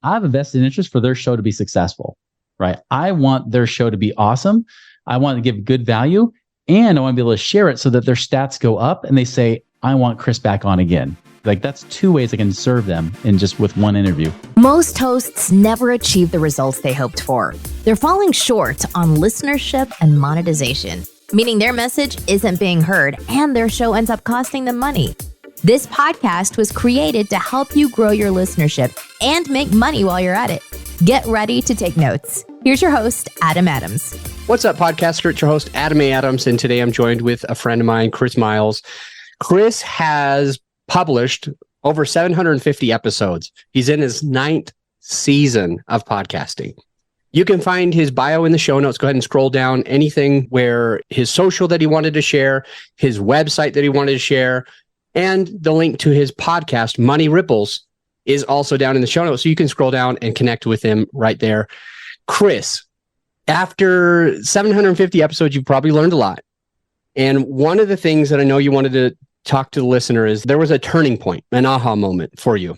I have a vested interest for their show to be successful, right? I want their show to be awesome. I want to give good value, and I want to be able to share it so that their stats go up and they say, I want Chris back on again. Like, that's two ways I can serve them in just with one interview. Most hosts never achieve the results they hoped for. They're falling short on listenership and monetization, meaning their message isn't being heard and their show ends up costing them money. This podcast was created to help you grow your listenership and make money while you're at it. Get ready to take notes. Here's your host, Adam Adams. What's up, podcaster? It's your host, Adam A. Adams, and today I'm joined with a friend of mine, Chris Miles. Chris has published over 750 episodes. He's in his 9th season of podcasting. You can find his bio in the show notes. Go ahead and scroll down. Anything where his social that he wanted to share, his website that he wanted to share, and the link to his podcast, Money Ripples, is also down in the show notes. So you can scroll down and connect with him right there. Chris, after 750 episodes, you've probably learned a lot. And one of the things that I know you wanted to talk to the listener is there was a turning point, an aha moment for you.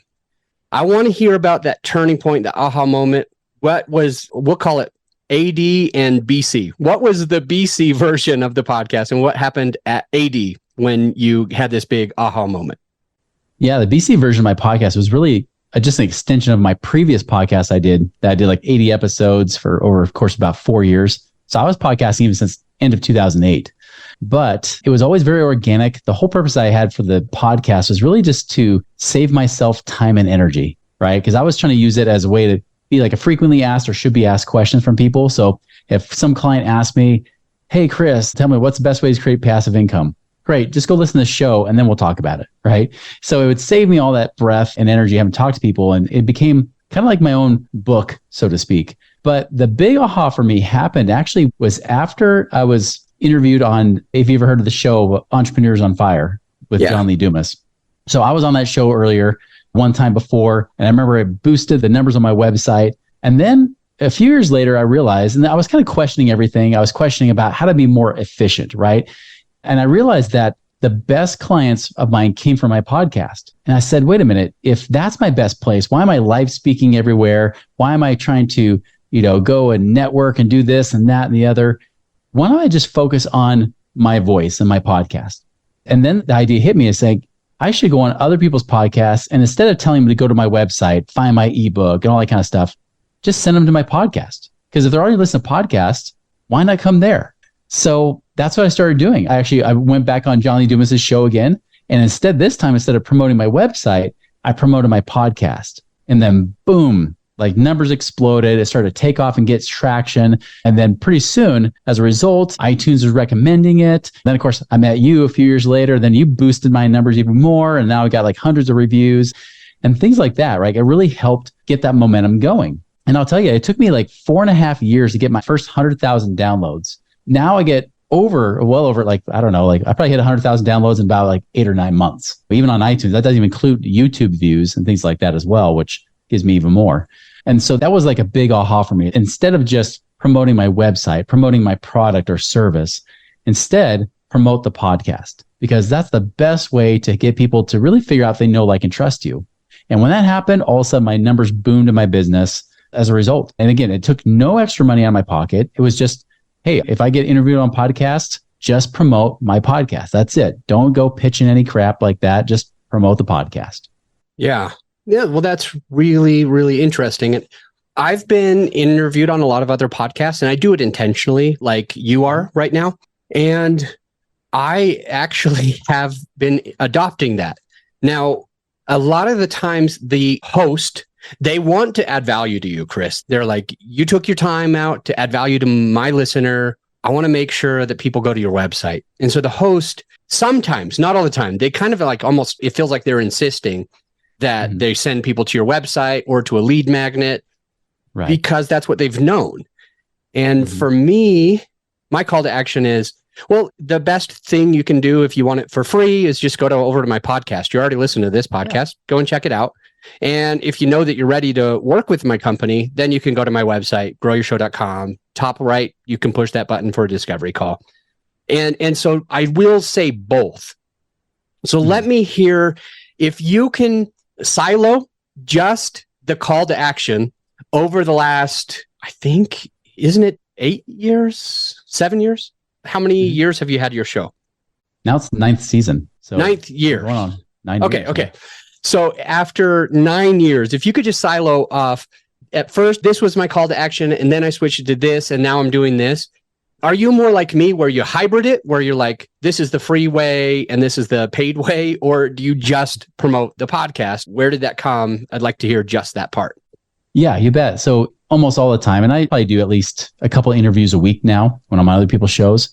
I want to hear about that turning point, the aha moment. We'll call it AD and BC. What was the BC version of the podcast and what happened at AD when you had this big aha moment? Yeah, the BC version of my podcast was really just an extension of my previous podcast I did like 80 episodes for over, of course, about 4 years. So I was podcasting even since end of 2008. But it was always very organic. The whole purpose I had for the podcast was really just to save myself time and energy, right? Because I was trying to use it as a way to be like a frequently asked or should be asked questions from people. So if some client asked me, hey, Chris, tell me what's the best way to create passive income? Great, just go listen to the show and then we'll talk about it, right? So it would save me all that breath and energy having to talk to people. And it became kind of like my own book, so to speak. But the big aha for me happened actually was after I was interviewed on, if you ever heard of the show, Entrepreneurs on Fire with John Lee Dumas. So I was on that show earlier, one time before, and I remember it boosted the numbers on my website. And then a few years later, I realized, and I was kind of questioning everything. I was questioning about how to be more efficient, right? And I realized that the best clients of mine came from my podcast. And I said, wait a minute, if that's my best place, why am I live speaking everywhere? Why am I trying to, go and network and do this and that and the other? Why don't I just focus on my voice and my podcast? And then the idea hit me as saying, I should go on other people's podcasts. And instead of telling them to go to my website, find my ebook and all that kind of stuff, just send them to my podcast. Because if they're already listening to podcasts, why not come there? So that's what I started doing. I went back on John Lee Dumas's show again. And instead of promoting my website, I promoted my podcast. And then boom, like numbers exploded. It started to take off and get traction. And then pretty soon, as a result, iTunes was recommending it. Then, of course, I met you a few years later. Then you boosted my numbers even more. And now I got like hundreds of reviews and things like that, right? It really helped get that momentum going. And I'll tell you, it took me like 4.5 years to get my first 100,000 downloads. Now I get well over I probably hit 100,000 downloads in about like 8 or 9 months. Even on iTunes, that doesn't even include YouTube views and things like that as well, which gives me even more. And so that was like a big aha for me. Instead of just promoting my website, promoting my product or service, instead promote the podcast, because that's the best way to get people to really figure out if they know, like, and trust you. And when that happened, all of a sudden my numbers boomed in my business as a result. And again, it took no extra money out of my pocket. It was just, hey, if I get interviewed on podcasts, just promote my podcast. That's it. Don't go pitching any crap like that. Just promote the podcast. Yeah. Yeah, well, that's really, really interesting. And I've been interviewed on a lot of other podcasts, and I do it intentionally, like you are right now. And I actually have been adopting that. Now, a lot of the times the host, they want to add value to you, Chris. They're like, you took your time out to add value to my listener. I want to make sure that people go to your website. And so the host, sometimes, not all the time, they kind of like almost, it feels like they're insisting that they send people to your website or to a lead magnet, right? Because that's what they've known. And for me, my call to action is, well, the best thing you can do if you want it for free is just go over to my podcast. You already listened to this podcast. Go and check it out. And if you know that you're ready to work with my company, then you can go to my website, growyourshow.com. Top right, you can push that button for a discovery call. And so I will say both. So let me hear if you can silo just the call to action over the last, I think, isn't it 8 years, 7 years? How many years have you had your show? Now it's 9th season. So 9th year. Going on 9 Okay. years. Okay. So after 9 years, if you could just silo off, at first, this was my call to action, and then I switched to this, and now I'm doing this. Are you more like me where you hybrid it, where you're like, this is the free way and this is the paid way, or do you just promote the podcast? Where did that come? I'd like to hear just that part. Yeah, you bet. So almost all the time, and I probably do at least a couple of interviews a week now when I'm on other people's shows.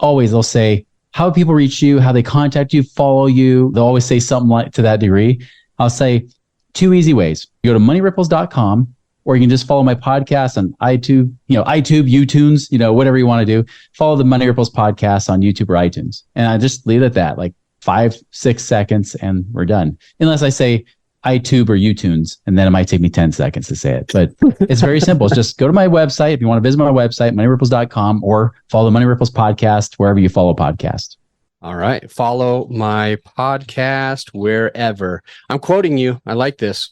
Always they'll say, how people reach you, how they contact you, follow you. They'll always say something like to that degree. I'll say 2 easy ways. You go to moneyripples.com, or you can just follow my podcast on iTunes, YouTunes, whatever you want to do. Follow the Money Ripples podcast on YouTube or iTunes. And I just leave it at that, like 5-6 seconds, and we're done. Unless I say iTube or YouTunes, and then it might take me 10 seconds to say it. But it's very simple. It's just go to my website. If you want to visit my website, moneyripples.com, or follow the Money Ripples podcast wherever you follow podcasts. All right. Follow my podcast wherever. I'm quoting you. I like this.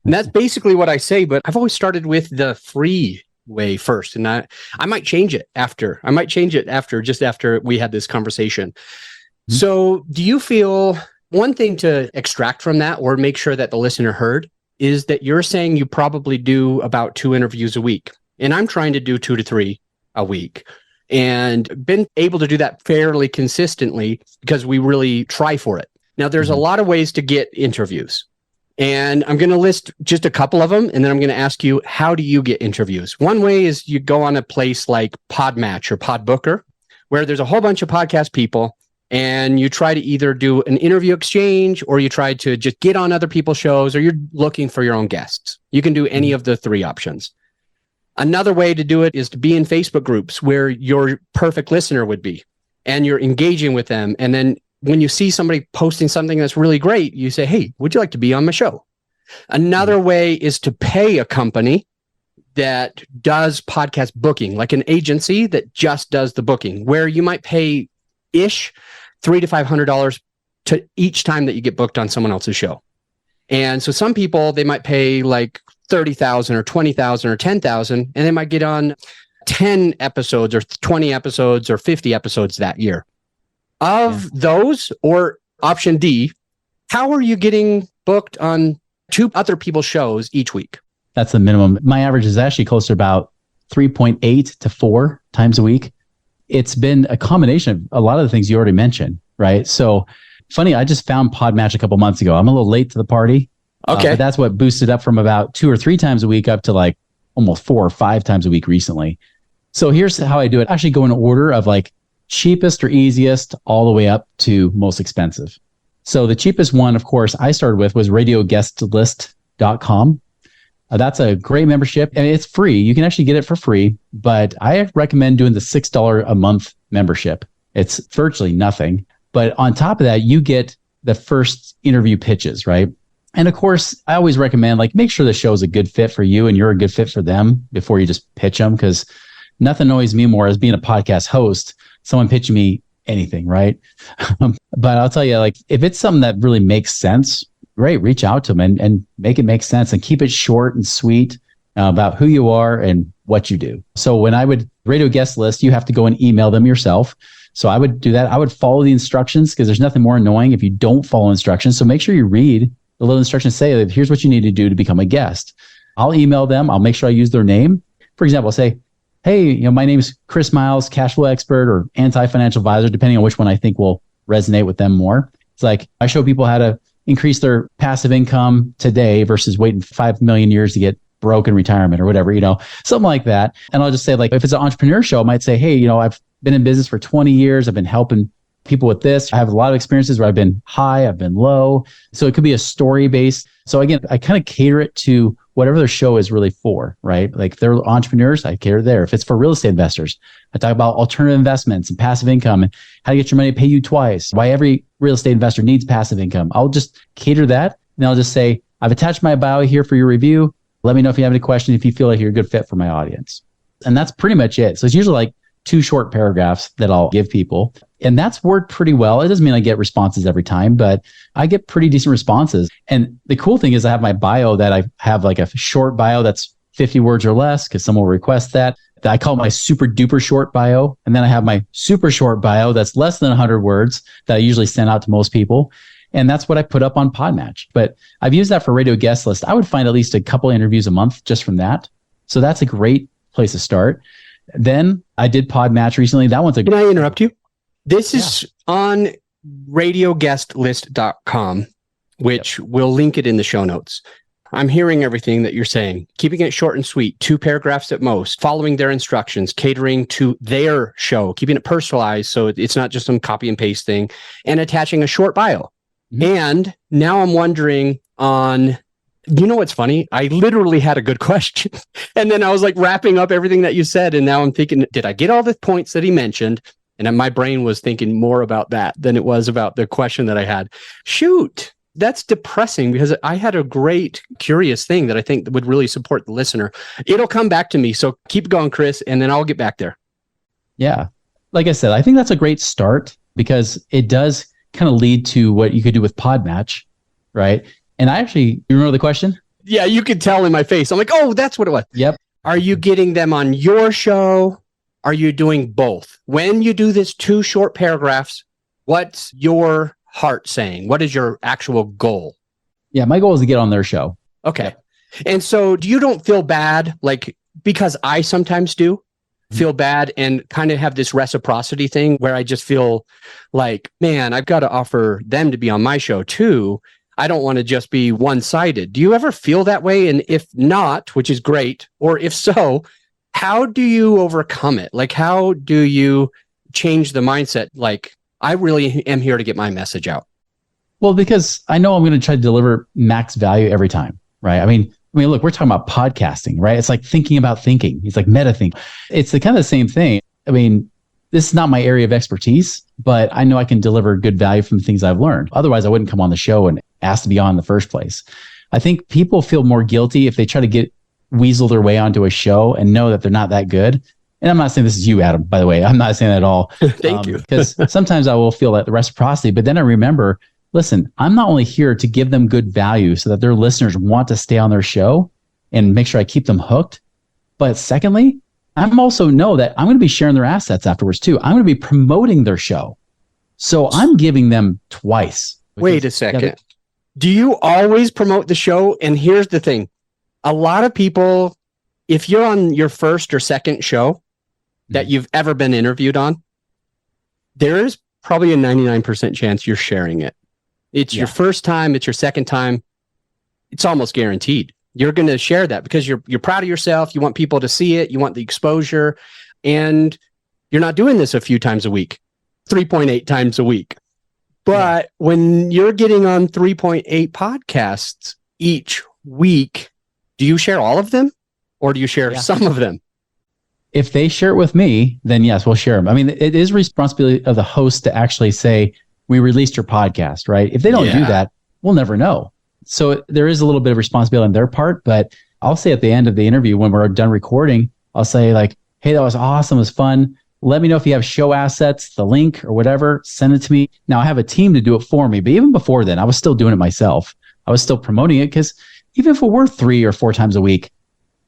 And that's basically what I say, but I've always started with the free way first. And I might change it after. Just after we had this conversation. Mm-hmm. So do you feel one thing to extract from that, or make sure that the listener heard, is that you're saying you probably do about 2 interviews a week. And I'm trying to do 2 to 3 a week, and been able to do that fairly consistently because we really try for it. Now, there's a lot of ways to get interviews. And I'm going to list just a couple of them, and then I'm going to ask you, how do you get interviews? One way is you go on a place like PodMatch or Podbooker, where there's a whole bunch of podcast people, and you try to either do an interview exchange, or you try to just get on other people's shows, or you're looking for your own guests. You can do any of the 3 options. Another way to do it is to be in Facebook groups where your perfect listener would be, and you're engaging with them. And then when you see somebody posting something that's really great, you say, hey, would you like to be on my show? Another way is to pay a company that does podcast booking, like an agency that just does the booking, where you might pay $300 to $500 to each time that you get booked on someone else's show. And so some people, they might pay like $30,000 or $20,000 or $10,000, and they might get on 10 episodes or 20 episodes or 50 episodes that year. Of those, or option D, how are you getting booked on 2 other people's shows each week? That's the minimum. My average is actually closer to about 3.8 to 4 times a week. It's been a combination of a lot of the things you already mentioned, right? So funny, I just found PodMatch a couple months ago. I'm a little late to the party. Okay. But that's what boosted up from about 2 or 3 times a week up to like almost 4 or 5 times a week recently. So here's how I do it. I actually go in order of like cheapest or easiest all the way up to most expensive. So the cheapest one, of course, I started with was radioguestlist.com. That's a great membership, and it's free. You can actually get it for free, but I recommend doing the $6 a month membership. It's virtually nothing. But on top of that, you get the first interview pitches, right? And of course, I always recommend like make sure the show is a good fit for you and you're a good fit for them before you just pitch them, because nothing annoys me more as being a podcast host, someone pitching me anything, right? But I'll tell you, like, if it's something that really makes sense, great, reach out to them and make it make sense, and keep it short and sweet about who you are and what you do. So when I would radio guest list, you have to go and email them yourself. So I would do that. I would follow the instructions, because there's nothing more annoying if you don't follow instructions. So make sure you read the little instructions, say, here's what you need to do to become a guest. I'll email them. I'll make sure I use their name. For example, I'll say, hey, my name is Chris Miles, cash flow expert or anti-financial advisor, depending on which one I think will resonate with them more. It's like I show people how to increase their passive income today versus waiting 5 million years to get broke in retirement or whatever, something like that. And I'll just say, like, if it's an entrepreneur show, I might say, hey, I've been in business for 20 years. I've been helping people with this. I have a lot of experiences where I've been high, I've been low. So it could be a story based. So again, I kind of cater it to whatever their show is really for, right? Like if they're entrepreneurs, I cater there. If it's for real estate investors, I talk about alternative investments and passive income and how to get your money to pay you twice, why every real estate investor needs passive income. I'll just cater that. And I'll just say, I've attached my bio here for your review. Let me know if you have any questions, if you feel like you're a good fit for my audience. And that's pretty much it. So it's usually like 2 short paragraphs that I'll give people. And that's worked pretty well. It doesn't mean I get responses every time, but I get pretty decent responses. And the cool thing is I have my bio that I have like a short bio that's 50 words or less because someone will request that. I call it my super duper short bio. And then I have my super short bio that's less than 100 words that I usually send out to most people. And that's what I put up on PodMatch. But I've used that for radio guest list. I would find at least a couple interviews a month just from that. So that's a great place to start. Then I did PodMatch recently. That one's a... Can I interrupt you? This is on radioguestlist.com, which we'll link it in the show notes. I'm hearing everything that you're saying. Keeping it short and sweet, 2 paragraphs at most, following their instructions, catering to their show, keeping it personalized so it's not just some copy and paste thing, and attaching a short bio. Mm-hmm. And now I'm wondering on... You know what's funny? I literally had a good question. And then I was like wrapping up everything that you said. And now I'm thinking, did I get all the points that he mentioned? And then my brain was thinking more about that than it was about the question that I had. Shoot, that's depressing because I had a great, curious thing that I think would really support the listener. It'll come back to me. So keep going, Chris, and then I'll get back there. Yeah. Like I said, I think that's a great start because it does kind of lead to what you could do with PodMatch, right? And you remember the question? Yeah, you could tell in my face. I'm like, oh, that's what it was. Yep. Are you getting them on your show? Are you doing both? When you do this 2 short paragraphs, what's your heart saying? What is your actual goal? Yeah, my goal is to get on their show. Okay. And so you don't feel bad, like, because I sometimes do feel bad and kind of have this reciprocity thing where I just feel like, man, I've got to offer them to be on my show too. I don't want to just be one-sided. Do you ever feel that way? And if not, which is great, or if so, how do you overcome it? Like, how do you change the mindset? Like, I really am here to get my message out. Well, because I know I'm going to try to deliver max value every time, right? I mean, look, we're talking about podcasting, right? It's like thinking about thinking. It's like meta thinking. It's the kind of the same thing. I mean, this is not my area of expertise, but I know I can deliver good value from the things I've learned. Otherwise, I wouldn't come on the show and ask to be on in the first place. I think people feel more guilty if they try to weasel their way onto a show and know that they're not that good. And I'm not saying this is you, Adam, by the way. I'm not saying that at all. Thank you. Because sometimes I will feel that the reciprocity, but then I remember, listen, I'm not only here to give them good value so that their listeners want to stay on their show and make sure I keep them hooked. But secondly, I'm also know that I'm going to be sharing their assets afterwards too. I'm going to be promoting their show. So I'm giving them twice. Wait a second. Do you always promote the show? And here's the thing. A lot of people, if you're on your first or second show that you've ever been interviewed on, there is probably a 99% chance you're sharing it. It's your first time. It's your second time. It's almost guaranteed. You're going to share that because you're proud of yourself. You want people to see it. You want the exposure. And you're not doing this a few times a week, 3.8 times a week. But when you're getting on 3.8 podcasts each week, do you share all of them or do you share some of them? If they share it with me, then yes, we'll share them. I mean, it is responsibility of the host to actually say, we released your podcast, right? If they don't do that, we'll never know. So there is a little bit of responsibility on their part, but I'll say at the end of the interview, when we're done recording, I'll say like, hey, that was awesome. It was fun. Let me know if you have show assets, the link or whatever, send it to me. Now I have a team to do it for me, but even before then, I was still doing it myself. I was still promoting it because even if it were 3 or 4 times a week,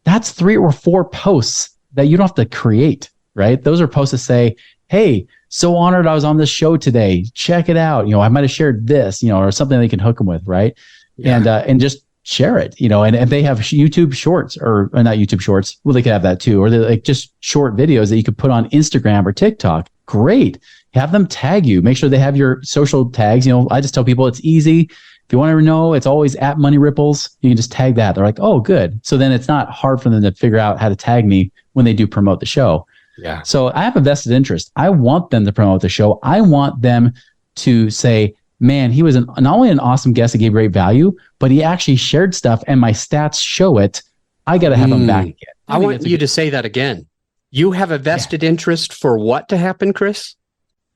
that's 3 or 4 posts that you don't have to create, right? Those are posts that say, hey, so honored I was on this show today. Check it out. I might have shared this, or something they can hook them with, right? Yeah. And just share it, and if they have YouTube shorts or not YouTube shorts, well, they could have that too. Or they're like just short videos that you could put on Instagram or TikTok. Great. Have them tag you. Make sure they have your social tags. I just tell people it's easy. If you want to know, it's always at Money Ripples. You can just tag that. They're like, oh, good. So then it's not hard for them to figure out how to tag me when they do promote the show. Yeah. So I have a vested interest. I want them to promote the show. I want them to say, man, he was not only an awesome guest that gave great value, but he actually shared stuff and my stats show it. I got to have him back again. I want you to say that again. You have a vested interest for what to happen, Chris?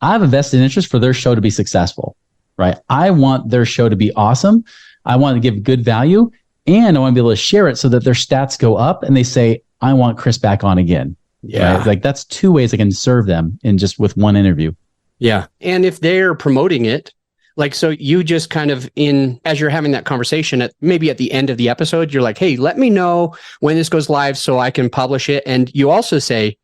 I have a vested interest for their show to be successful, right? I want their show to be awesome. I want to give good value and I want to be able to share it so that their stats go up and they say, I want Chris back on again. Yeah. Right? Like that's 2 ways I can serve them in just with one interview. Yeah. And if they're promoting it, like, so you just kind of as you're having that conversation maybe at the end of the episode, you're like, hey, let me know when this goes live so I can publish it. And you also say,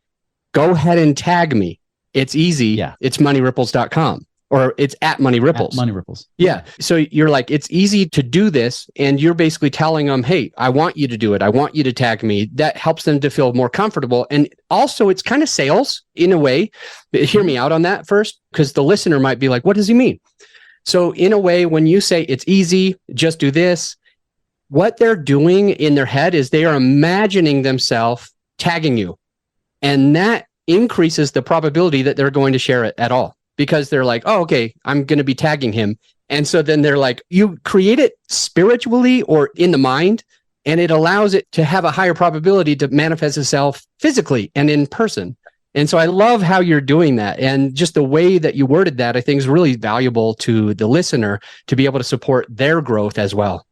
go ahead and tag me. It's easy. Yeah. It's moneyripples.com or it's at Money Ripples. Money Ripples. Yeah. So you're like, it's easy to do this. And you're basically telling them, hey, I want you to do it. I want you to tag me. That helps them to feel more comfortable. And also it's kind of sales in a way. Hear me out on that first, because the listener might be like, what does he mean? So in a way, when you say it's easy, just do this, what they're doing in their head is they are imagining themselves tagging you. And that increases the probability that they're going to share it at all, because they're like, oh, okay, I'm going to be tagging him. And so then they're like, you create it spiritually or in the mind, and it allows it to have a higher probability to manifest itself physically and in person. And so I love how you're doing that. And just the way that you worded that, I think is really valuable to the listener to be able to support their growth as well.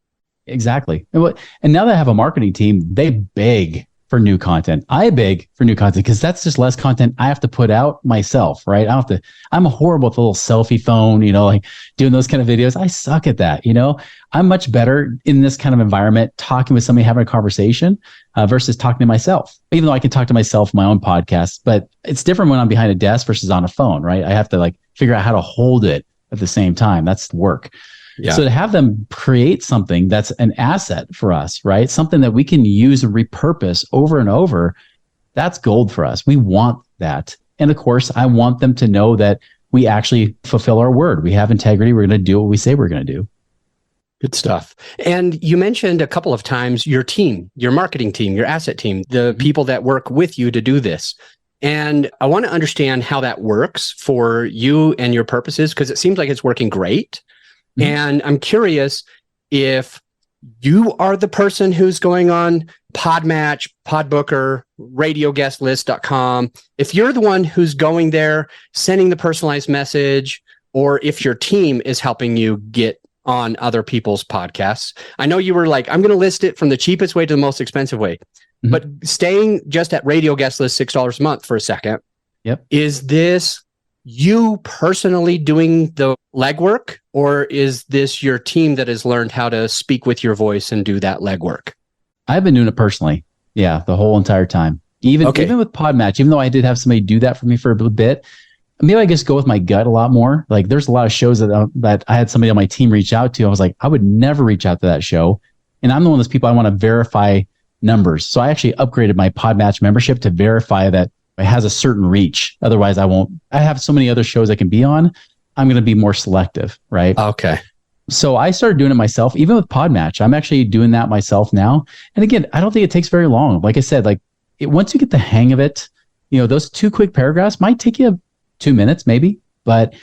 Exactly. And now that I have a marketing team, they beg for new content. I beg for new content because that's just less content I have to put out myself, right? I'm horrible with a little selfie phone, like doing those kind of videos. I suck at that. I'm much better in this kind of environment, talking with somebody, having a conversation versus talking to myself, even though I can talk to myself in my own podcast, but it's different when I'm behind a desk versus on a phone, right? I have to figure out how to hold it at the same time. That's work. Yeah. So to have them create something that's an asset for us, right? Something that we can use and repurpose over and over, that's gold for us. We want that. And of course, I want them to know that we actually fulfill our word. We have integrity. We're going to do what we say we're going to do. Good stuff. And you mentioned a couple of times your team, your marketing team, your asset team, the people that work with you to do this. And I want to understand how that works for you and your purposes, because it seems like it's working great. And I'm curious if you are the person who's going on PodMatch, Podbooker, radioguestlist.com. If you're the one who's going there, sending the personalized message, or if your team is helping you get on other people's podcasts. I know you were like, I'm going to list it from the cheapest way to the most expensive way, but staying just at Radio Guest List, $6 a month for a second. Yep. Is this you personally doing the legwork, or is this your team that has learned how to speak with your voice and do that legwork? I've been doing it personally. Yeah, the whole entire time. Even with PodMatch, even though I did have somebody do that for me for a bit, maybe I just go with my gut a lot more. Like there's a lot of shows that I had somebody on my team reach out to. I was like, I would never reach out to that show. And I'm the one of those people, I want to verify numbers. So I actually upgraded my PodMatch membership to verify that it has a certain reach. Otherwise, I won't. I have so many other shows I can be on. I'm going to be more selective, right? Okay. So I started doing it myself, even with PodMatch. I'm actually doing that myself now. And again, I don't think it takes very long. Like I said, once you get the hang of it, those 2 quick paragraphs might take you 2 minutes, maybe. But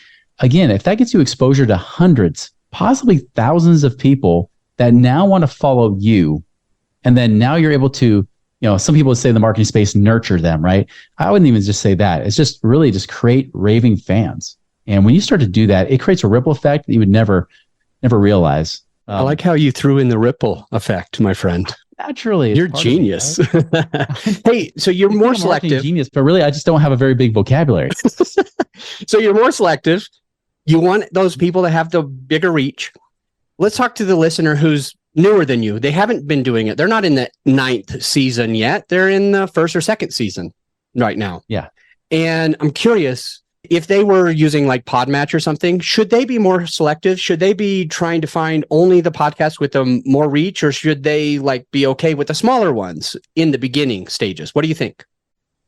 again, if that gets you exposure to hundreds, possibly thousands of people that now want to follow you, and then now you're able to, some people would say in the marketing space, nurture them, right? I wouldn't even just say that. It's just really just create raving fans. And when you start to do that, it creates a ripple effect that you would never realize. I like how you threw in the ripple effect, my friend. Naturally. You're genius. Hey, so you're more selective. Genius, but really, I just don't have a very big vocabulary. So you're more selective. You want those people to have the bigger reach. Let's talk to the listener who's newer than you. They haven't been doing it. They're not in the 9th season yet. They're in the 1st or 2nd season right now. Yeah. And I'm curious, if they were using like PodMatch or something, should they be more selective? Should they be trying to find only the podcasts with more reach, or should they be okay with the smaller ones in the beginning stages? What do you think?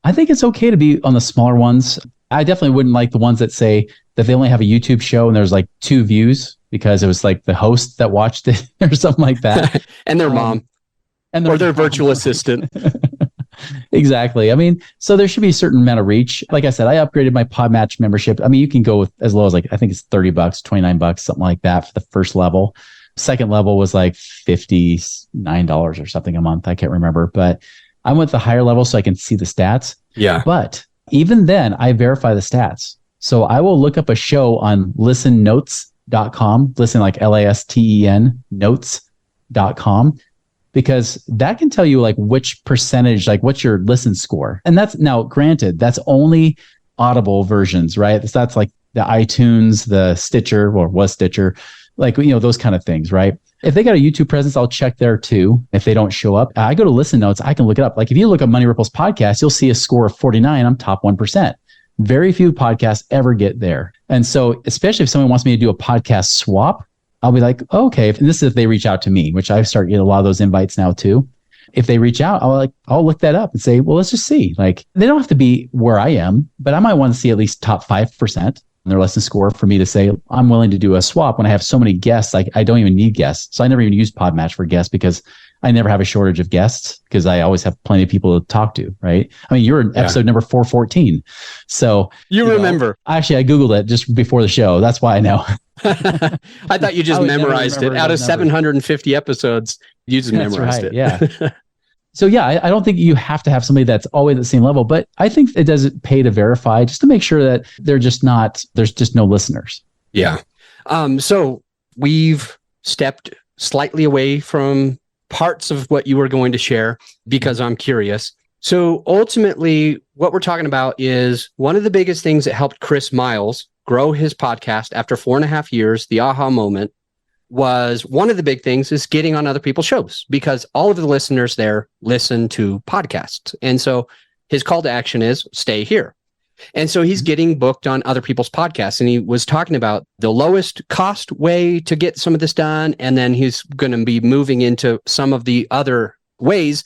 I think it's okay to be on the smaller ones. I definitely wouldn't like the ones that say that they only have a YouTube show and there's 2 views because it was the host that watched it or something like that. And their mom. Or their virtual assistant. Exactly. I mean, so there should be a certain amount of reach. Like I said, I upgraded my PodMatch membership. I mean, you can go with as low as I think it's $30, $29, something like that for the first level. Second level was $59 or something a month. I can't remember, but I went the higher level so I can see the stats. Yeah. But even then, I verify the stats. So I will look up a show on listennotes.com, listen like LASTEN notes.com, because that can tell you which percentage, what's your listen score. And that's now granted, that's only Audible versions, right? That's the iTunes, the Stitcher, or was Stitcher, like, those kind of things, right? If they got a YouTube presence, I'll check there too. If they don't show up, I go to Listen Notes. I can look it up. Like if you look up Money Ripples podcast, you'll see a score of 49. I'm top 1%. Very few podcasts ever get there. And so, especially if someone wants me to do a podcast swap, I'll be like, okay. And this is if they reach out to me, which I start getting a lot of those invites now too. If they reach out, I'll look that up and say, well, let's just see. Like they don't have to be where I am, but I might want to see at least top 5% in their lesson score for me to say, I'm willing to do a swap when I have so many guests. Like I don't even need guests. So I never even use PodMatch for guests because I never have a shortage of guests because I always have plenty of people to talk to, right? I mean, you're in episode number 414. So you remember. Actually, I Googled it just before the show. That's why I know. I thought you just memorized it. Out of 750 episodes, you just memorized it. Yeah. So yeah, I don't think you have to have somebody that's always at the same level, but I think it doesn't pay to verify just to make sure that there's just no listeners. Yeah. So we've stepped slightly away from parts of what you were going to share because I'm curious. So ultimately, what we're talking about is one of the biggest things that helped Chris Miles grow his podcast after 4.5 years, the aha moment, was one of the big things is getting on other people's shows because all of the listeners there listen to podcasts. And so his call to action is stay here. And so he's getting booked on other people's podcasts. And he was talking about the lowest cost way to get some of this done. And then he's going to be moving into some of the other ways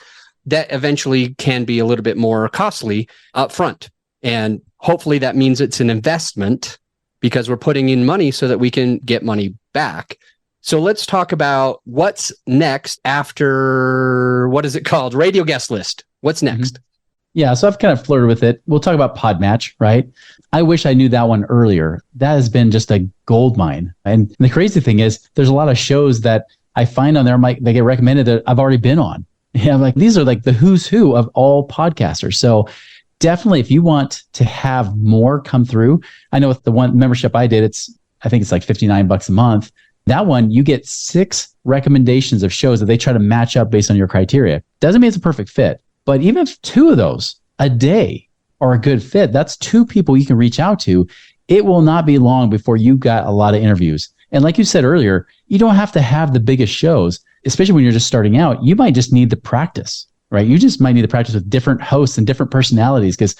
that eventually can be a little bit more costly up front. And hopefully that means it's an investment because we're putting in money so that we can get money back. So let's talk about what's next after, what is it called? Radio guest list. What's next? Mm-hmm. Yeah, so I've kind of flirted with it. We'll talk about PodMatch, right? I wish I knew that one earlier. That has been just a gold mine. And the crazy thing is there's a lot of shows that I find on there, they get recommended that I've already been on. Yeah, I'm like, these are like the who's who of all podcasters. So definitely if you want to have more come through, I know with the one membership I did, I think it's like $59 a month. That one, you get 6 recommendations of shows that they try to match up based on your criteria. Doesn't mean it's a perfect fit, but even if 2 of those a day are a good fit, that's 2 people you can reach out to. It will not be long before you got a lot of interviews. And like you said earlier, you don't have to have the biggest shows, especially when you're just starting out. You might just need the practice, right? You just might need to practice with different hosts and different personalities because,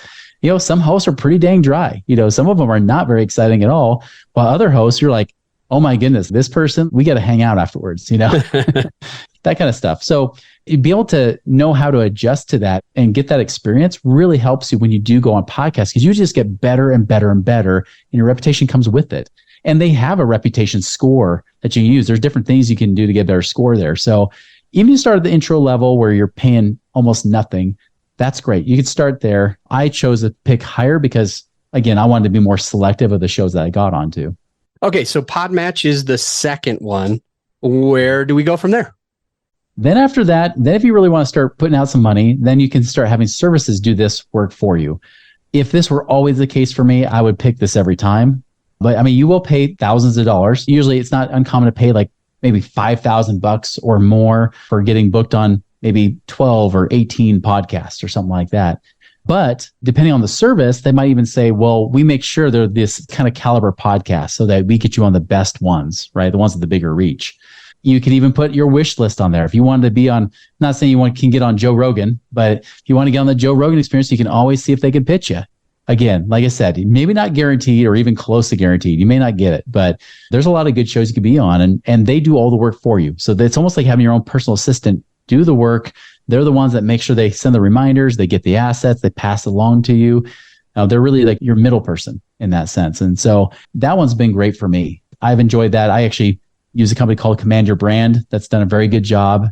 some hosts are pretty dang dry. Some of them are not very exciting at all, while other hosts, you're like, oh my goodness, this person, we got to hang out afterwards, that kind of stuff. So be able to know how to adjust to that and get that experience really helps you when you do go on podcasts because you just get better and better and better and your reputation comes with it. And they have a reputation score that you use. There's different things you can do to get a better score there. So even if you start at the intro level where you're paying almost nothing, that's great. You could start there. I chose to pick higher because, again, I wanted to be more selective of the shows that I got onto. Okay, so PodMatch is the second one. Where do we go from there? Then after that, if you really want to start putting out some money, then you can start having services do this work for you. If this were always the case for me, I would pick this every time. But I mean, you will pay thousands of dollars. Usually it's not uncommon to pay like maybe $5,000 or more for getting booked on maybe 12 or 18 podcasts or something like that. But depending on the service, they might even say, well, we make sure they're this kind of caliber podcast so that we get you on the best ones, right? The ones with the bigger reach. You can even put your wish list on there. If you wanted to be on, not saying you can get on Joe Rogan, but if you want to get on the Joe Rogan experience, you can always see if they can pitch you. Again, like I said, maybe not guaranteed or even close to guaranteed. You may not get it, but there's a lot of good shows you could be on and they do all the work for you. So it's almost like having your own personal assistant do the work. They're the ones that make sure they send the reminders, they get the assets, they pass it along to you. They're really like your middle person in that sense. And so that one's been great for me. I've enjoyed that. I actually use a company called Command Your Brand that's done a very good job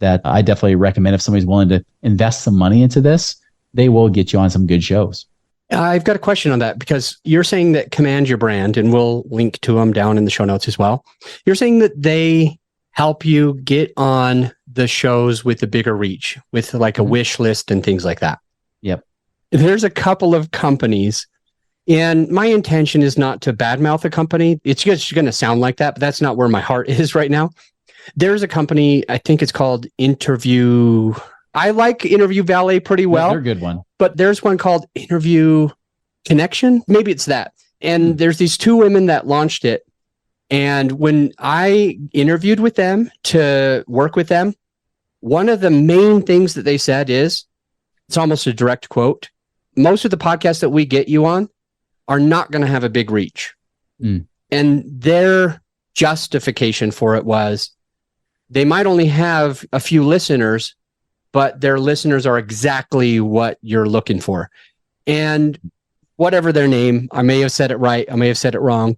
that I definitely recommend if somebody's willing to invest some money into this, they will get you on some good shows. I've got a question on that because you're saying that Command Your Brand, and we'll link to them down in the show notes as well. You're saying that they help you get on the shows with the bigger reach, with like a wish list and things like that. Yep. There's a couple of companies, and my intention is not to badmouth a company. It's just going to sound like that, but that's not where my heart is right now. There's a company, I think it's called Interview. I like Interview Valet pretty well. They're a good one. But there's one called Interview Connection. Maybe it's that. And there's these two women that launched it. And when I interviewed with them to work with them, one of the main things that they said is, it's almost a direct quote, most of the podcasts that we get you on are not going to have a big reach. And their justification for it was, they might only have a few listeners, but their listeners are exactly what you're looking for. And whatever their name, I may have said it right, I may have said it wrong,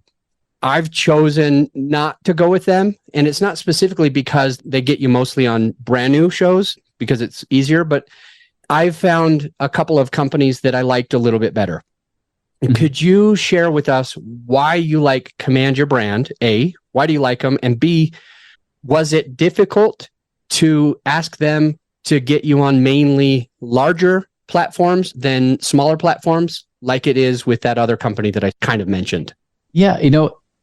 I've chosen not to go with them. And it's not specifically because they get you mostly on brand new shows, because it's easier, but I've found a couple of companies that I liked a little bit better. Could you share with us why you like Command Your Brand? A, why do you like them? And B, was it difficult to ask them to get you on mainly larger platforms than smaller platforms, like it is with that other company that I kind of mentioned? Yeah,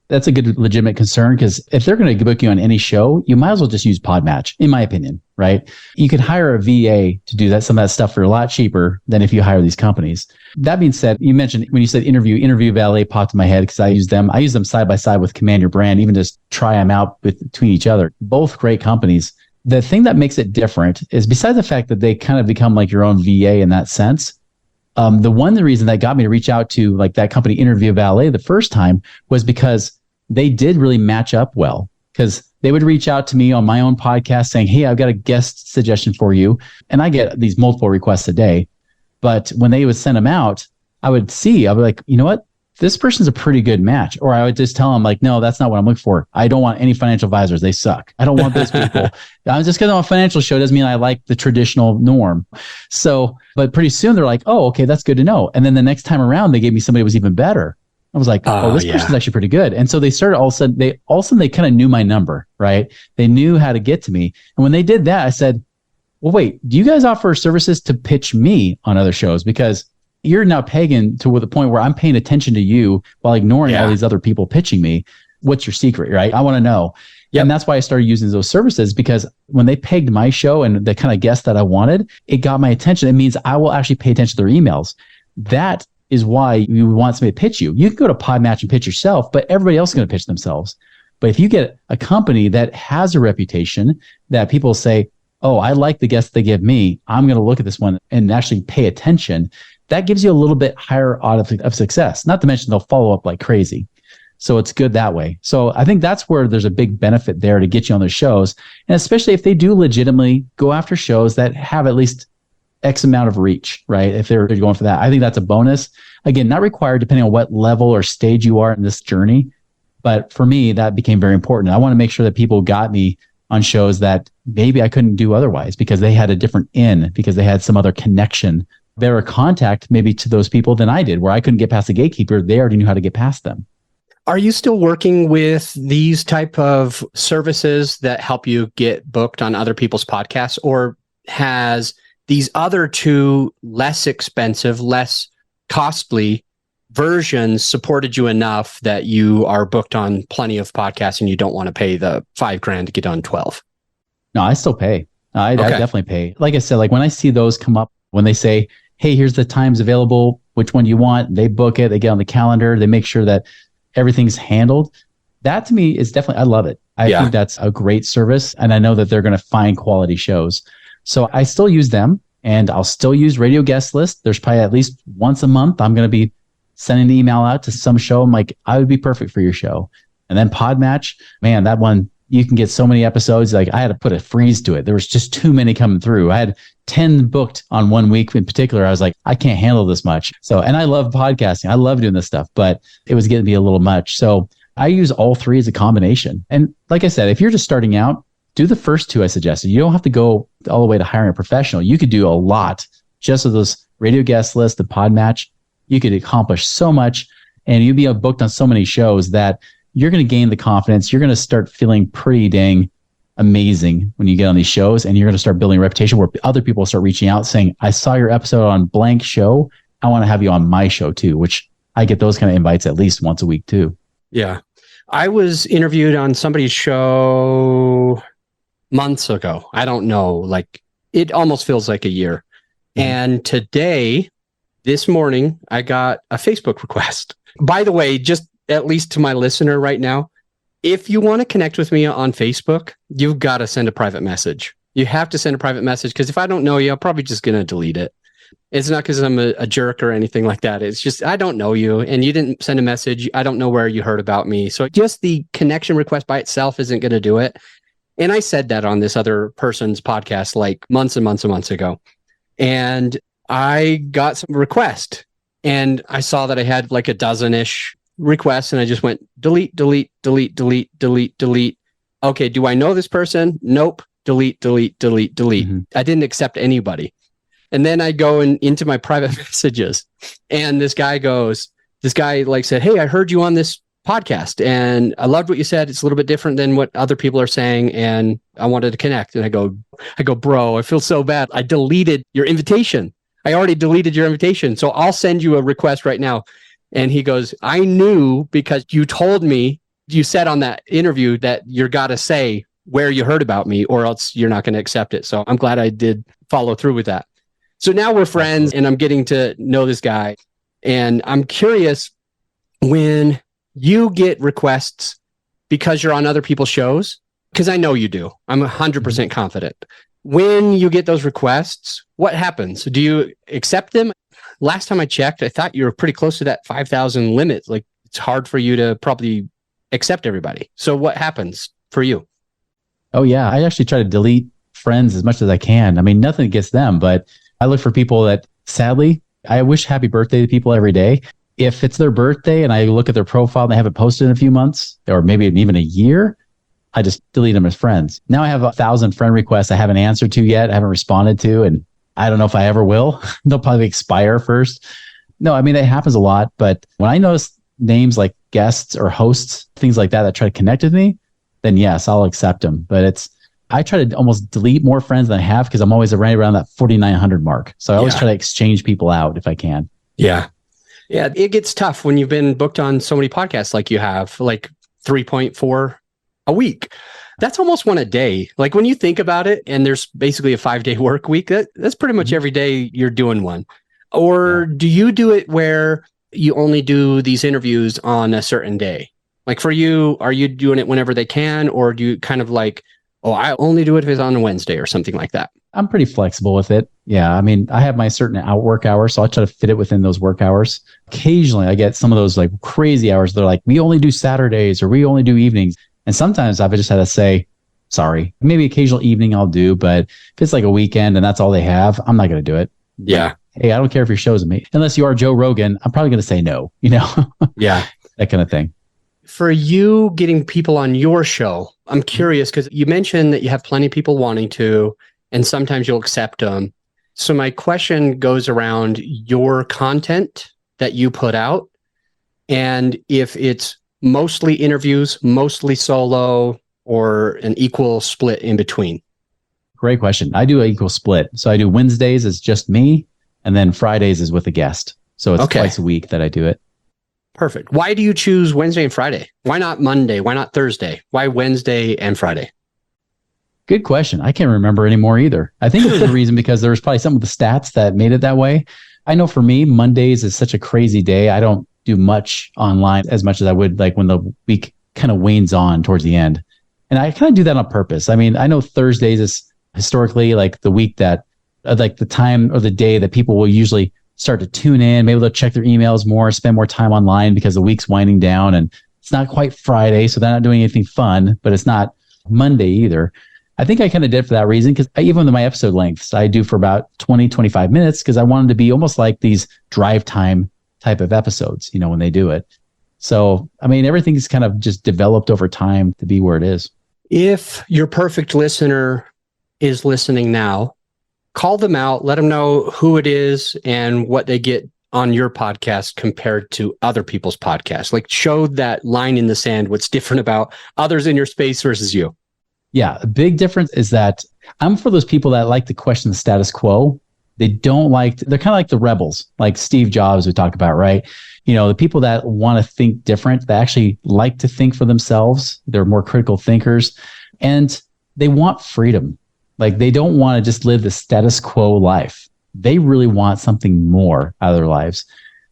that's a good legitimate concern, because if they're going to book you on any show, you might as well just use PodMatch, in my opinion, right? You could hire a VA to do some of that stuff for a lot cheaper than if you hire these companies. That being said, you mentioned when you said interview Valet popped in my head because I use them side by side with Command Your Brand, even just try them out between each other. Both great companies. The thing that makes it different is, besides the fact that they kind of become like your own VA in that sense, the reason that got me to reach out to like that company Interview Valet the first time was because they did really match up well, because they would reach out to me on my own podcast saying, hey, I've got a guest suggestion for you. And I get these multiple requests a day. But when they would send them out, I would be like, you know what? This person's a pretty good match. Or I would just tell them like, no, that's not what I'm looking for. I don't want any financial advisors. They suck. I don't want those people. I'm just because I'm a financial show doesn't mean I like the traditional norm. So, but pretty soon they're like, oh, okay, that's good to know. And then the next time around, they gave me somebody who was even better. I was like, this person's actually pretty good. And so they started all of a sudden they kind of knew my number, right? They knew how to get to me. And when they did that, I said, well, wait, do you guys offer services to pitch me on other shows? Because you're now pagan to the point where I'm paying attention to you while ignoring all these other people pitching me. What's your secret, right? I want to know. Yep. And that's why I started using those services, because when they pegged my show and the kind of guest that I wanted, it got my attention. It means I will actually pay attention to their emails. That is why you want somebody to pitch you. You can go to PodMatch and pitch yourself, but everybody else is going to pitch themselves. But if you get a company that has a reputation that people say, oh, I like the guest they give me, I'm going to look at this one and actually pay attention, that gives you a little bit higher odds of success. Not to mention they'll follow up like crazy. So it's good that way. So I think that's where there's a big benefit there to get you on those shows. And especially if they do legitimately go after shows that have at least X amount of reach, right? If they're going for that, I think that's a bonus. Again, not required depending on what level or stage you are in this journey. But for me, that became very important. I want to make sure that people got me on shows that maybe I couldn't do otherwise because they had a different in, because they had some other connection, better contact maybe to those people than I did, where I couldn't get past the gatekeeper. They already knew how to get past them. Are you still working with these type of services that help you get booked on other people's podcasts, or has these other two less expensive, less costly versions supported you enough that you are booked on plenty of podcasts and you don't want to pay the $5,000 to get on 12? No, I still pay. I definitely pay. Like I said, like when I see those come up, when they say, hey, here's the times available, which one you want, they book it, they get on the calendar, they make sure that everything's handled. That to me is definitely, I love it. I think that's a great service. And I know that they're going to find quality shows. So I still use them, and I'll still use Radio Guest List. There's probably at least once a month, I'm going to be sending an email out to some show. I'm like, I would be perfect for your show. And then PodMatch, man, that one, you can get so many episodes. Like I had to put a freeze to it. There was just too many coming through. I had 10 booked on 1 week in particular. I was like, I can't handle this much. So, and I love podcasting. I love doing this stuff, but it was getting to be a little much. So I use all three as a combination. And like I said, if you're just starting out, do the first two I suggested. You don't have to go all the way to hiring a professional. You could do a lot just with those Radio Guest List, the PodMatch. You could accomplish so much, and you'd be booked on so many shows that you're going to gain the confidence. You're going to start feeling pretty dang amazing when you get on these shows, and you're going to start building a reputation where other people start reaching out saying, I saw your episode on blank show. I want to have you on my show too, which I get those kind of invites at least once a week too. Yeah. I was interviewed on somebody's show months ago. I don't know, like it almost feels like a year. And today, this morning, I got a Facebook request. By the way, just at least to my listener right now, if you want to connect with me on Facebook, you've got to send a private message. You have to send a private message because if I don't know you, I'm probably just going to delete it. It's not because I'm a jerk or anything like that. It's just, I don't know you and you didn't send a message. I don't know where you heard about me. So just the connection request by itself isn't going to do it. And I said that on this other person's podcast like months and months and months ago. And I got some requests and I saw that I had like a dozen-ish requests and I just went delete, delete, delete, delete, delete, delete. Okay, do I know this person? Nope. Delete, delete, delete, delete. Mm-hmm. I didn't accept anybody. And then I go into my private messages and this guy like said, hey, I heard you on this podcast and I loved what you said. It's a little bit different than what other people are saying. And I wanted to connect. And I go, bro, I feel so bad. I deleted your invitation. I already deleted your invitation. So I'll send you a request right now. And he goes, I knew because you told me, you said on that interview that you're got to say where you heard about me or else you're not going to accept it. So I'm glad I did follow through with that. So now we're friends and I'm getting to know this guy. And I'm curious, when you get requests because you're on other people's shows, because I know you do, I'm 100% confident. When you get those requests, what happens? Do you accept them? Last time I checked, I thought you were pretty close to that 5,000 limit. Like it's hard for you to probably accept everybody. So what happens for you? Oh yeah. I actually try to delete friends as much as I can. I mean, nothing against them, but I look for people that sadly, I wish happy birthday to people every day. If it's their birthday and I look at their profile and they haven't posted in a few months or maybe even a year, I just delete them as friends. Now I have 1,000 friend requests I haven't answered to yet, I haven't responded to, and I don't know if I ever will. They'll probably expire first. No, I mean, that happens a lot. But when I notice names like guests or hosts, things like that try to connect with me, then yes, I'll accept them. But I try to almost delete more friends than I have because I'm always right around that 4,900 mark. So I always try to exchange people out if I can. Yeah. Yeah. It gets tough when you've been booked on so many podcasts like you have, like 3.4 a week. That's almost one a day. Like when you think about it, and there's basically a 5-day work week, that's pretty much every day you're doing one. Or do you do it where you only do these interviews on a certain day? Like for you, are you doing it whenever they can? Or do you kind of like, oh, I only do it if it's on a Wednesday or something like that? I'm pretty flexible with it. Yeah. I mean, I have my certain work hours, so I try to fit it within those work hours. Occasionally I get some of those like crazy hours. They're like, we only do Saturdays or we only do evenings. And sometimes I've just had to say, sorry, maybe occasional evening I'll do, but if it's like a weekend and that's all they have, I'm not going to do it. Yeah. Hey, I don't care if your show's me. Unless you are Joe Rogan, I'm probably going to say no, Yeah. That kind of thing. For you getting people on your show, I'm curious because you mentioned that you have plenty of people wanting to, and sometimes you'll accept them. So my question goes around your content that you put out, and if it's mostly interviews, mostly solo, or an equal split in between. Great question. I do an equal split. So I do Wednesdays is just me, and then Fridays is with a guest. So it's twice a week that I do it. Perfect. Why do you choose Wednesday and Friday? Why not Monday? Why not Thursday? Why Wednesday and Friday? Good question. I can't remember anymore either. I think there's a reason because there was probably some of the stats that made it that way. I know for me, Mondays is such a crazy day. I don't do much online as much as I would like when the week kind of wanes on towards the end. And I kind of do that on purpose. I mean, I know Thursdays is historically like the week that, like the time or the day that people will usually start to tune in. Maybe they'll check their emails more, spend more time online because the week's winding down and it's not quite Friday. So they're not doing anything fun, but it's not Monday either. I think I kind of did for that reason because even with my episode lengths, I do for about 20, 25 minutes because I wanted to be almost like these drive time type of episodes, when they do it. So, I mean, everything's kind of just developed over time to be where it is. If your perfect listener is listening now, call them out, let them know who it is and what they get on your podcast compared to other people's podcasts. Like show that line in the sand, what's different about others in your space versus you. Yeah, a big difference is that I'm for those people that like to question the status quo. They're kind of like the rebels, like Steve Jobs we talk about, right? The people that want to think different, they actually like to think for themselves. They're more critical thinkers and they want freedom. Like they don't want to just live the status quo life. They really want something more out of their lives.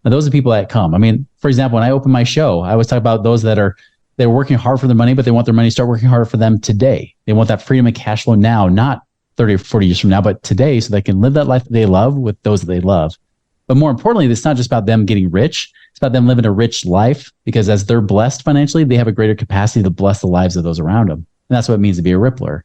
And those are the people that come. I mean, for example, when I open my show, I always talk about those that are, they're working hard for their money, but they want their money to start working harder for them today. They want that freedom and cash flow now, not 30 or 40 years from now, but today, so they can live that life that they love with those that they love. But more importantly, it's not just about them getting rich. It's about them living a rich life, because as they're blessed financially, they have a greater capacity to bless the lives of those around them. And that's what it means to be a Rippler. I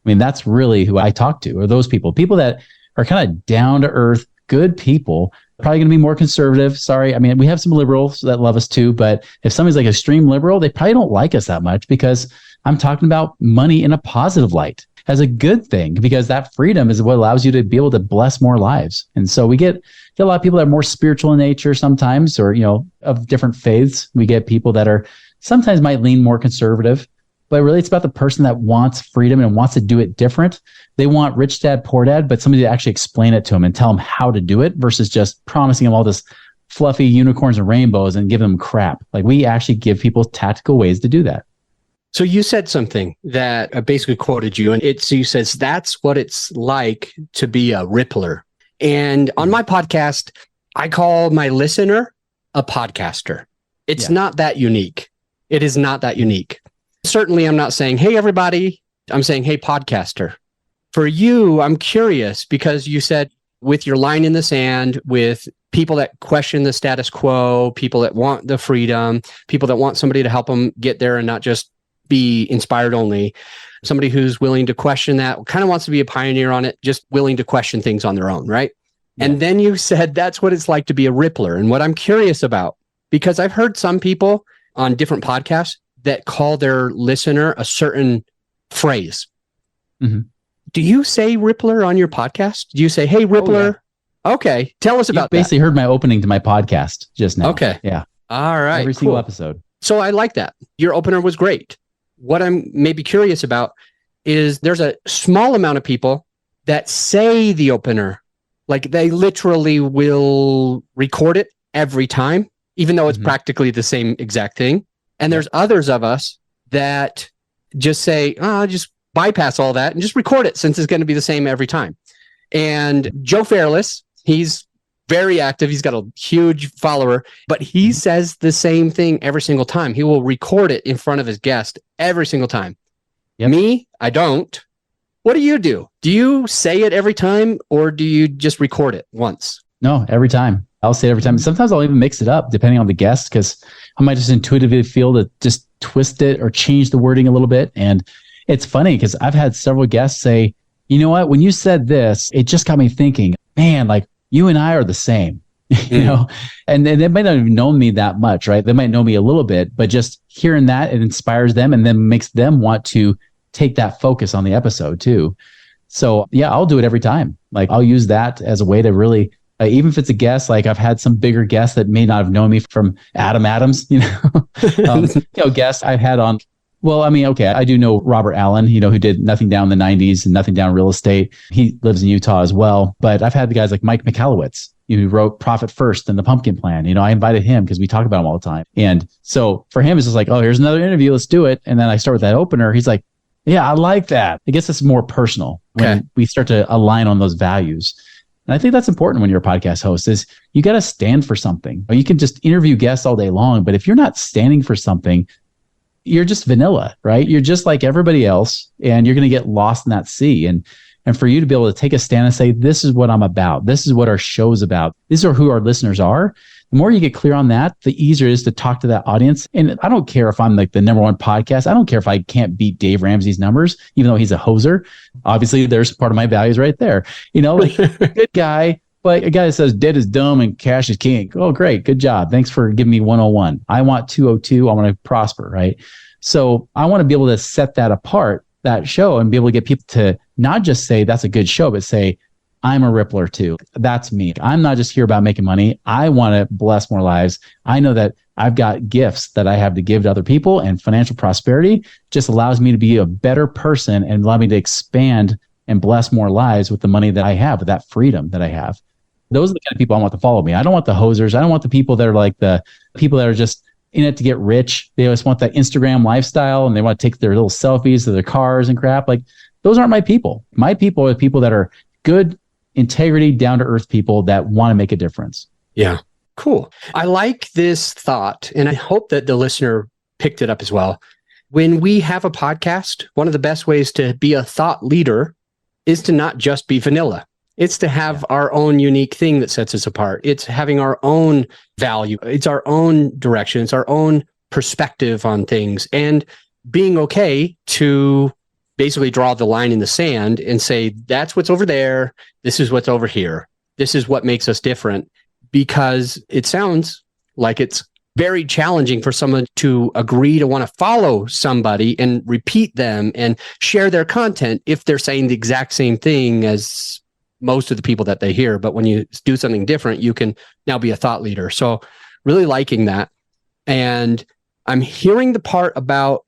mean, that's really who I talk to, are those people that are kind of down to earth, good people, probably going to be more conservative. Sorry. I mean, we have some liberals that love us too, but if somebody's like extreme liberal, they probably don't like us that much, because I'm talking about money in a positive light as a good thing, because that freedom is what allows you to be able to bless more lives. And so we get a lot of people that are more spiritual in nature sometimes, or, of different faiths. We get people that are sometimes might lean more conservative, but really it's about the person that wants freedom and wants to do it different. They want rich dad, poor dad, but somebody to actually explain it to them and tell them how to do it, versus just promising them all this fluffy unicorns and rainbows and give them crap. Like, we actually give people tactical ways to do that. So you said something that I basically quoted you, and you says that's what it's like to be a Rippler. And on my podcast, I call my listener a podcaster. It's not that unique. It is not that unique. Certainly, I'm not saying, hey, everybody. I'm saying, hey, podcaster. For you, I'm curious, because you said with your line in the sand, with people that question the status quo, people that want the freedom, people that want somebody to help them get there and not just be inspired only, somebody who's willing to question that, kind of wants to be a pioneer on it, just willing to question things on their own, right? Yeah. And then you said that's what it's like to be a Rippler. And what I'm curious about, because I've heard some people on different podcasts that call their listener a certain phrase. Mm-hmm. Do you say Rippler on your podcast? Do you say, hey, Rippler? Oh, yeah. Okay. Tell us about that. You basically heard my opening to my podcast just now. Okay. Yeah. All right. Every single episode. So I like that. Your opener was great. What I'm maybe curious about is there's a small amount of people that say the opener, like they literally will record it every time, even though it's practically the same exact thing. And there's others of us that just say, just bypass all that and just record it, since it's going to be the same every time. And Joe Fairless, he's very active. He's got a huge follower, but he says the same thing every single time. He will record it in front of his guest every single time. Yep. Me, I don't. What do you do? Do you say it every time, or do you just record it once? No, every time. I'll say it every time. Sometimes I'll even mix it up depending on the guest, because I might just intuitively feel to just twist it or change the wording a little bit. And it's funny because I've had several guests say, you know what, when you said this, it just got me thinking, man, like, you and I are the same, and they might not have known me that much, right? They might know me a little bit, but just hearing that, it inspires them and then makes them want to take that focus on the episode too. So yeah, I'll do it every time. Like, I'll use that as a way to really, even if it's a guest, like I've had some bigger guests that may not have known me from Adam Adams, guests I've had on. Well, I mean, okay, I do know Robert Allen, who did Nothing Down in the 90s and Nothing Down Real Estate. He lives in Utah as well. But I've had the guys like Mike Michalowicz, who wrote Profit First and The Pumpkin Plan. I invited him because we talk about him all the time. And so for him, it's just like, oh, here's another interview. Let's do it. And then I start with that opener. He's like, yeah, I like that. I guess it's more personal when we start to align on those values. And I think that's important when you're a podcast host, is you got to stand for something. Or you can just interview guests all day long, but if you're not standing for something, you're just vanilla, right? You're just like everybody else, and you're going to get lost in that sea. And for you to be able to take a stand and say, this is what I'm about. This is what our show's about. These are who our listeners are. The more you get clear on that, the easier it is to talk to that audience. And I don't care if I'm like the number one podcast. I don't care if I can't beat Dave Ramsey's numbers, even though he's a hoser. Obviously, there's part of my values right there. Good guy. But a guy that says debt is dumb and cash is king. Oh, great. Good job. Thanks for giving me 101. I want 202. I want to prosper, right? So I want to be able to set that apart, that show, and be able to get people to not just say that's a good show, but say, I'm a Rippler too. That's me. I'm not just here about making money. I want to bless more lives. I know that I've got gifts that I have to give to other people, and financial prosperity just allows me to be a better person and allow me to expand and bless more lives with the money that I have, with that freedom that I have. Those are the kind of people I want to follow me. I don't want the hosers. I don't want the people that are like the people that are just in it to get rich. They just want that Instagram lifestyle, and they want to take their little selfies of their cars and crap. Like, those aren't my people. My people are people that are good, integrity, down to earth people that want to make a difference. Yeah. Cool. I like this thought, and I hope that the listener picked it up as well. When we have a podcast, one of the best ways to be a thought leader is to not just be vanilla. It's to have our own unique thing that sets us apart. It's having our own value. It's our own direction. It's our own perspective on things, and being okay to basically draw the line in the sand and say, that's what's over there. This is what's over here. This is what makes us different, because it sounds like it's very challenging for someone to agree to want to follow somebody and repeat them and share their content if they're saying the exact same thing as most of the people that they hear. But when you do something different, you can now be a thought leader. So really liking that. And I'm hearing the part about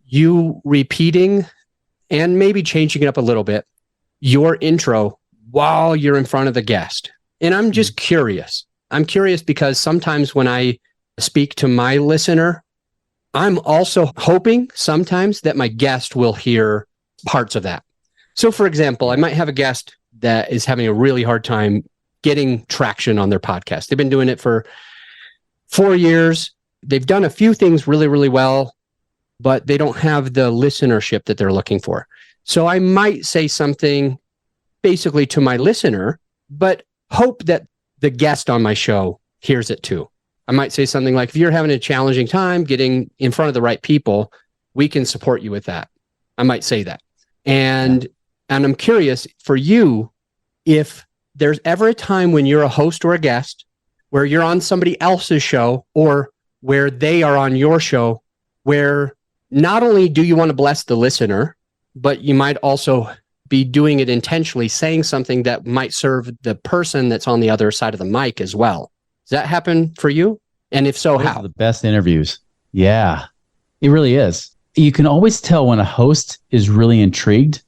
you repeating and maybe changing it up a little bit, your intro while you're in front of the guest. And I'm just curious. I'm curious because sometimes when I speak to my listener, I'm also hoping sometimes that my guest will hear parts of that. So for example, I might have a guest that is having a really hard time getting traction on their podcast. They've been doing it for 4 years. They've done a few things really, really well, but they don't have the listenership that they're looking for. So I might say something basically to my listener, but hope that the guest on my show hears it too. I might say something like, if you're having a challenging time getting in front of the right people, we can support you with that. I might say that. And I'm curious for you, if there's ever a time when you're a host or a guest where you're on somebody else's show or where they are on your show, where not only do you want to bless the listener, but you might also be doing it intentionally, saying something that might serve the person that's on the other side of the mic as well. Does that happen for you? And if so, how? The best interviews. Yeah, it really is. You can always tell when a host is really intrigued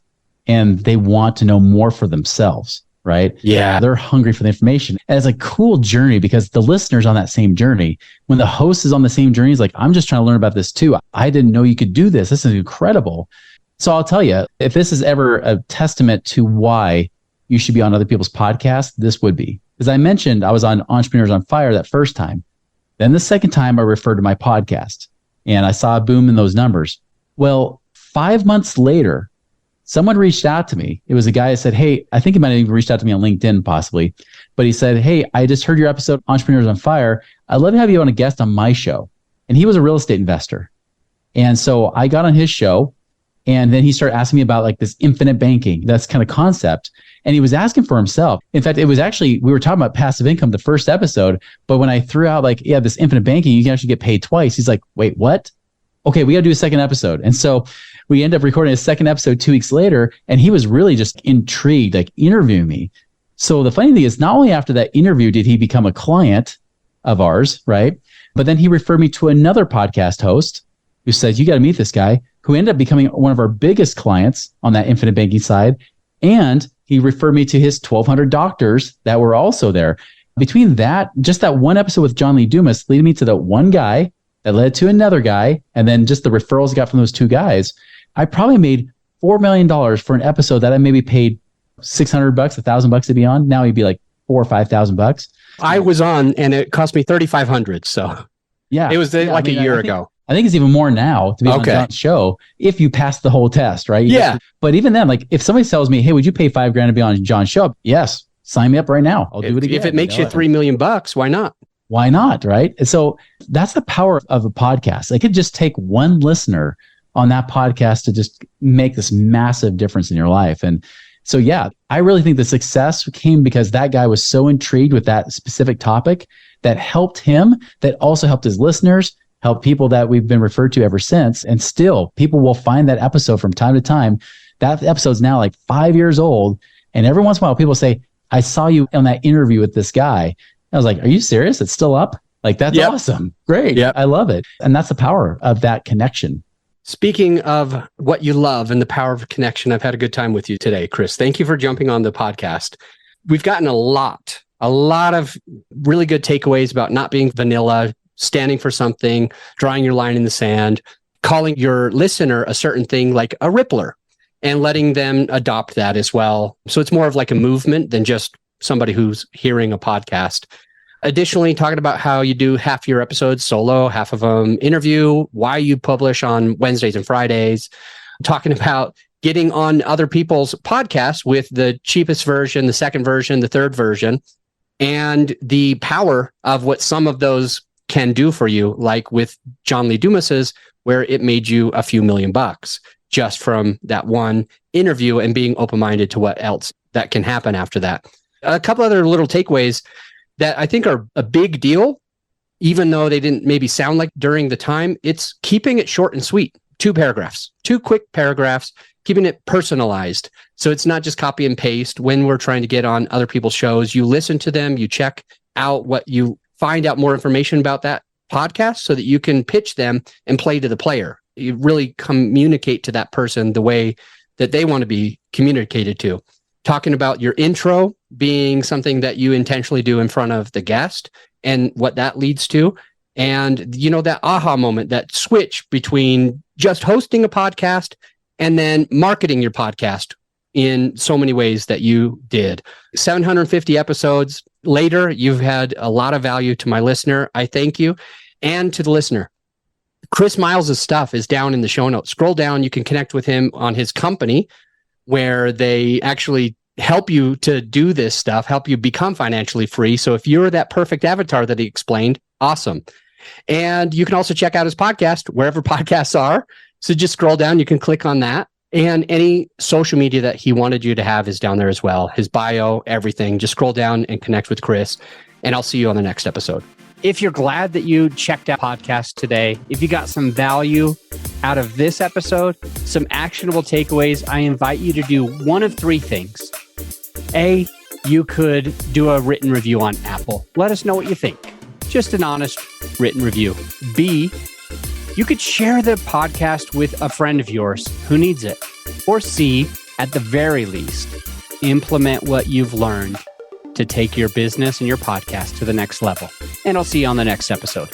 and they want to know more for themselves, right? Yeah. They're hungry for the information. And it's a cool journey because the listener's on that same journey. When the host is on the same journey, he's like, I'm just trying to learn about this too. I didn't know you could do this. This is incredible. So I'll tell you, if this is ever a testament to why you should be on other people's podcasts, this would be. As I mentioned, I was on Entrepreneurs on Fire that first time. Then the second time I referred to my podcast and I saw a boom in those numbers. Well, 5 months later, someone reached out to me. It was a guy that said, hey, I think he might have even reached out to me on LinkedIn possibly, but he said, hey, I just heard your episode, Entrepreneurs on Fire. I'd love to have you on a guest on my show. And he was a real estate investor. And so I got on his show. And then he started asking me about like this infinite banking, that's kind of concept. And he was asking for himself. In fact, it was actually, we were talking about passive income the first episode, but when I threw out like, yeah, this infinite banking, you can actually get paid twice. He's like, wait, what? Okay, we got to do a second episode. And so we ended up recording a second episode 2 weeks later. And he was really just intrigued, like interviewing me. So the funny thing is, not only after that interview did he become a client of ours, right? But then he referred me to another podcast host who said, you got to meet this guy, who ended up becoming one of our biggest clients on that infinite banking side. And he referred me to his 1,200 doctors that were also there. Between that, just that one episode with John Lee Dumas leading me to that one guy that led to another guy, and then just the referrals I got from those two guys, I probably made $4 million for an episode that I maybe paid $600, $1,000 to be on. Now he'd be like $4,000 or $5,000. I was on and it cost me $3,500. So yeah, it was a year ago. I think it's even more now to be on John's show if you pass the whole test, right? But even then, like if somebody tells me, hey, would you pay $5,000 to be on John's show? Yes, sign me up right now. I'll do it again. If it makes you $3 million, why not? Why not, right? And so that's the power of a podcast. It could just take one listener on that podcast to just make this massive difference in your life. And so, yeah, I really think the success came because that guy was so intrigued with that specific topic that helped him, that also helped his listeners, help people that we've been referred to ever since. And still, people will find that episode from time to time. That episode's now like 5 years old. And every once in a while, people say, I saw you on that interview with this guy. I was like, are you serious? It's still up? Like, that's awesome. Great. Yep. I love it. And that's the power of that connection. Speaking of what you love and the power of connection, I've had a good time with you today, Chris. Thank you for jumping on the podcast. We've gotten a lot of really good takeaways about not being vanilla, standing for something, drawing your line in the sand, calling your listener a certain thing like a rippler and letting them adopt that as well. So it's more of like a movement than just somebody who's hearing a podcast. Additionally, talking about how you do half your episodes solo, half of them interview, why you publish on Wednesdays and Fridays, talking about getting on other people's podcasts with the cheapest version, the second version, the third version, and the power of what some of those can do for you, like with John Lee Dumas's, where it made you a few $1,000,000 just from that one interview and being open-minded to what else that can happen after that. A couple other little takeaways that I think are a big deal, even though they didn't maybe sound like during the time, it's keeping it short and sweet. 2 paragraphs, 2 quick paragraphs, keeping it personalized. So it's not just copy and paste. When we're trying to get on other people's shows, you listen to them, you check out what you find out more information about that podcast so that you can pitch them and play to the player. You really communicate to that person the way that they want to be communicated to. Talking about your intro being something that you intentionally do in front of the guest and what that leads to. And, that aha moment, that switch between just hosting a podcast and then marketing your podcast in so many ways that you did. 750 episodes later, you've had a lot of value to my listener. I thank you. And to the listener. Chris Miles' stuff is down in the show notes. Scroll down. You can connect with him on his company where they actually help you to do this stuff, help you become financially free. So if you're that perfect avatar that he explained, awesome. And you can also check out his podcast wherever podcasts are. So just scroll down. You can click on that. And any social media that he wanted you to have is down there as well. His bio, everything. Just scroll down and connect with Chris. And I'll see you on the next episode. If you're glad that you checked out podcast today, if you got some value out of this episode, some actionable takeaways, I invite you to do one of 3 things. A, you could do a written review on Apple. Let us know what you think. Just an honest written review. B, you could share the podcast with a friend of yours who needs it. Or C, at the very least, implement what you've learned to take your business and your podcast to the next level. And I'll see you on the next episode.